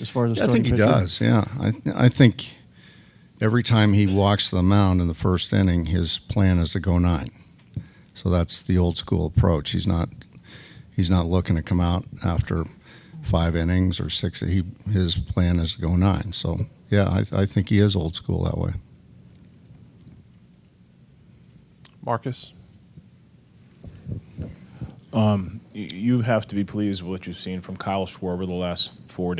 as far as a I starting think he pitcher? does. Yeah, I think every time he walks the mound in the first inning, his plan is to go 9. So that's the old school approach. He's not looking to come out after 5 innings or 6. His plan is to go 9. So yeah, I think he is old school that way. Marcus? You have to be pleased with what you've seen from Kyle Schwarber the last 4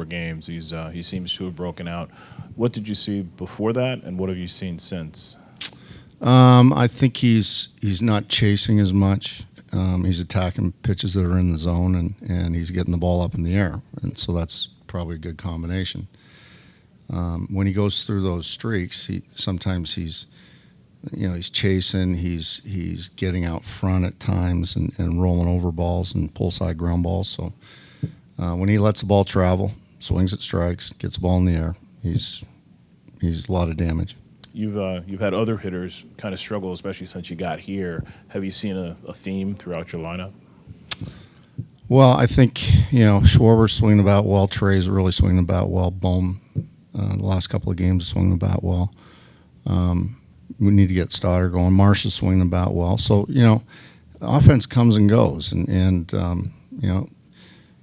games. He seems to have broken out. What did you see before that, and what have you seen since? I think he's not chasing as much. He's attacking pitches that are in the zone, and he's getting the ball up in the air, and so that's probably a good combination. When he goes through those streaks, sometimes he's chasing, he's getting out front at times and rolling over balls and pull side ground balls. So when he lets the ball travel, swings at strikes, gets the ball in the air, he's a lot of damage. You've had other hitters kind of struggle, especially since you got here. Have you seen a theme throughout your lineup? Well, I think Schwarber's swinging the bat well. Trey's really swinging the bat well. Bohm, the last couple of games, swinging the bat well. We need to get Stoddard going. Marsh is swinging the bat well. So offense comes and goes, and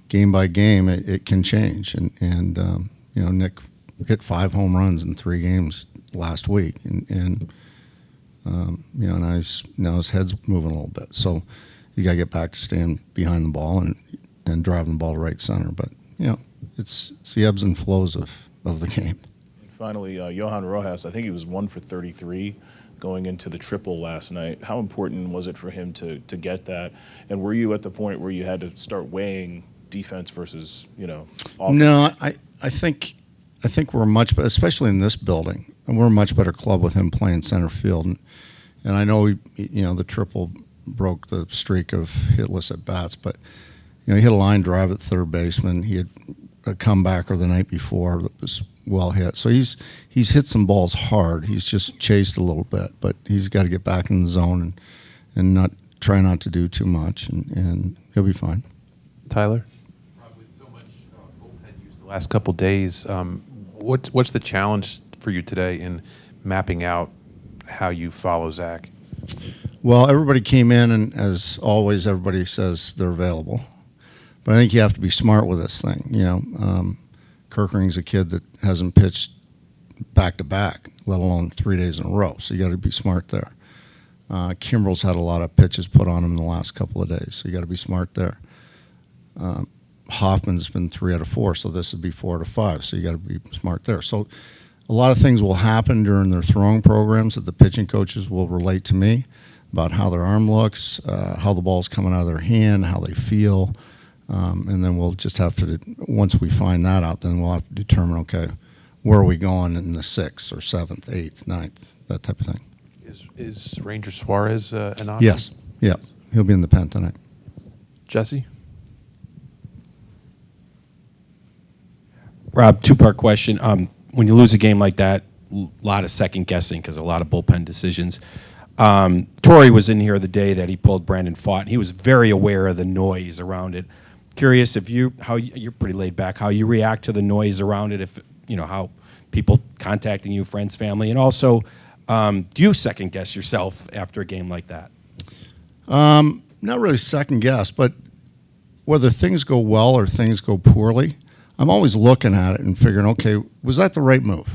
game by game it can change. And Nick hit 5 home runs in 3 games last week, and now his head's moving a little bit. So you got to get back to staying behind the ball and driving the ball to right center. But it's the ebbs and flows of the game. And finally, Johan Rojas, I think he was 1 for 33 going into the triple last night. How important was it for him to get that? And were you at the point where you had to start weighing defense versus offense? No, I think we're much better, especially in this building. And we're a much better club with him playing center field. And I know the triple broke the streak of hitless at bats, but he hit a line drive at third baseman. He had a comebacker the night before that was well hit. So he's hit some balls hard. He's just chased a little bit, but he's got to get back in the zone and try not to do too much, and he'll be fine. Tyler? With so much bullpen use the last couple days, what's the challenge for you today in mapping out how you follow Zach? Well, everybody came in, and as always, everybody says they're available. But I think you have to be smart with this thing. Kirkering's a kid that hasn't pitched back-to-back, let alone 3 days in a row. So you got to be smart there. Kimbrel's had a lot of pitches put on him in the last couple of days, so you got to be smart there. Hoffman's been 3 out of 4, so this would be 4 out of 5. So you got to be smart there. So a lot of things will happen during their throwing programs that the pitching coaches will relate to me about how their arm looks, how the ball's coming out of their hand, how they feel, and then we'll just have to, once we find that out, then we'll have to determine, okay, where are we going in the 6th or 7th, 8th, 9th, that type of thing. Is Ranger Suarez an option? Yes. Yeah. He'll be in the pen tonight. Jesse? Rob, 2-part question. When you lose a game like that, a lot of second guessing because a lot of bullpen decisions. Torrey was in here the day that he pulled Brandon Pfaadt, and he was very aware of the noise around it. Curious if you're pretty laid back, how you react to the noise around it, if how people contacting you, friends, family, and also do you second guess yourself after a game like that? Not really second guess, but whether things go well or things go poorly, I'm always looking at it and figuring, okay, was that the right move?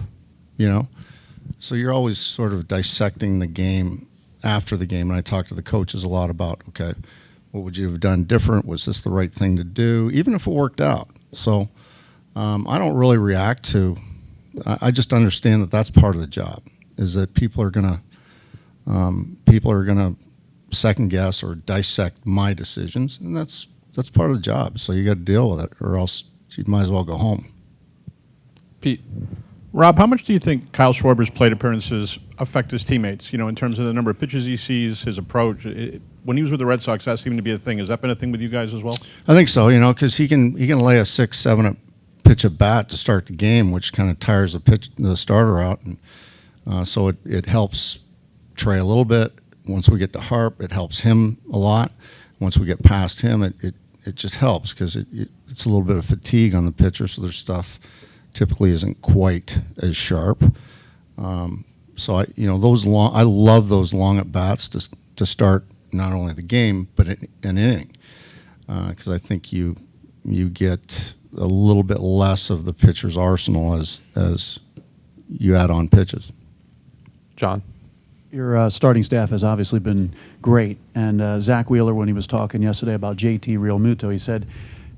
So you're always sort of dissecting the game after the game, and I talk to the coaches a lot about, okay, what would you have done different? Was this the right thing to do? Even if it worked out. So I don't really react to. I just understand that that's part of the job. Is that people are gonna second guess or dissect my decisions, and that's part of the job. So you got to deal with it, or else you might as well go home. Pete? Rob, how much do you think Kyle Schwarber's plate appearances affect his teammates, in terms of the number of pitches he sees, his approach? When he was with the Red Sox, that seemed to be a thing. Has that been a thing with you guys as well? I think so, because he can lay a 6-7 pitch at bat to start the game, which kind of tires the starter out. And so it helps Trey a little bit. Once we get to Harp, it helps him a lot. Once we get past him, it it just helps because it's a little bit of fatigue on the pitcher, so their stuff typically isn't quite as sharp. So I love those long at bats to start not only the game but an inning, because I think you get a little bit less of the pitcher's arsenal as you add on pitches. John? Your starting staff has obviously been great, and Zach Wheeler, when he was talking yesterday about JT Realmuto, he said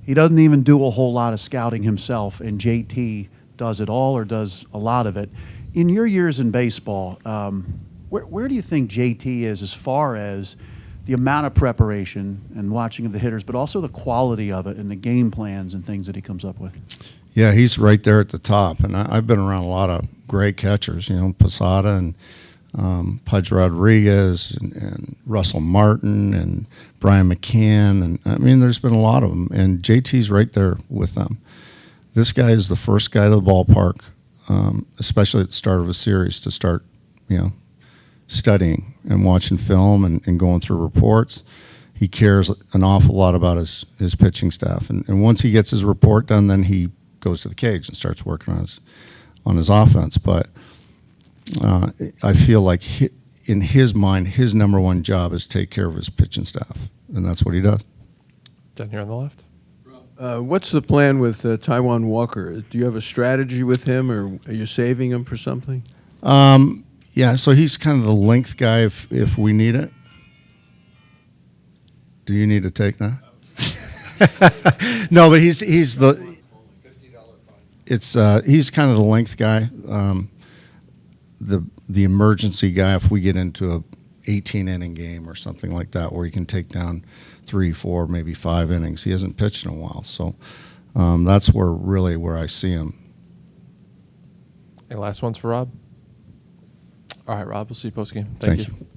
he doesn't even do a whole lot of scouting himself, and JT does it all or does a lot of it. In your years in baseball, where do you think JT is as far as the amount of preparation and watching of the hitters, but also the quality of it and the game plans and things that he comes up with? Yeah, he's right there at the top, and I've been around a lot of great catchers, Posada and Pudge Rodriguez and Russell Martin and Brian McCann, and I mean, there's been a lot of them, and JT's right there with them. This guy is the first guy to the ballpark, especially at the start of a series, to start, studying and watching film and going through reports. He cares an awful lot about his pitching staff, and once he gets his report done, then he goes to the cage and starts working on his offense. But I feel like in his mind, his number one job is take care of his pitching staff, and that's what he does. Down here on the left. What's the plan with Taijuan Walker? Do you have a strategy with him, or are you saving him for something? Yeah, so he's kind of the length guy if we need it. Do you need to take that? No, but he's the. He's kind of the length guy, the emergency guy if we get into a 18-inning game or something like that where he can take down 3, 4, maybe 5 innings. He hasn't pitched in a while, so that's where I see him. Any last ones for Rob? All right, Rob, we'll see you post game. Thank you.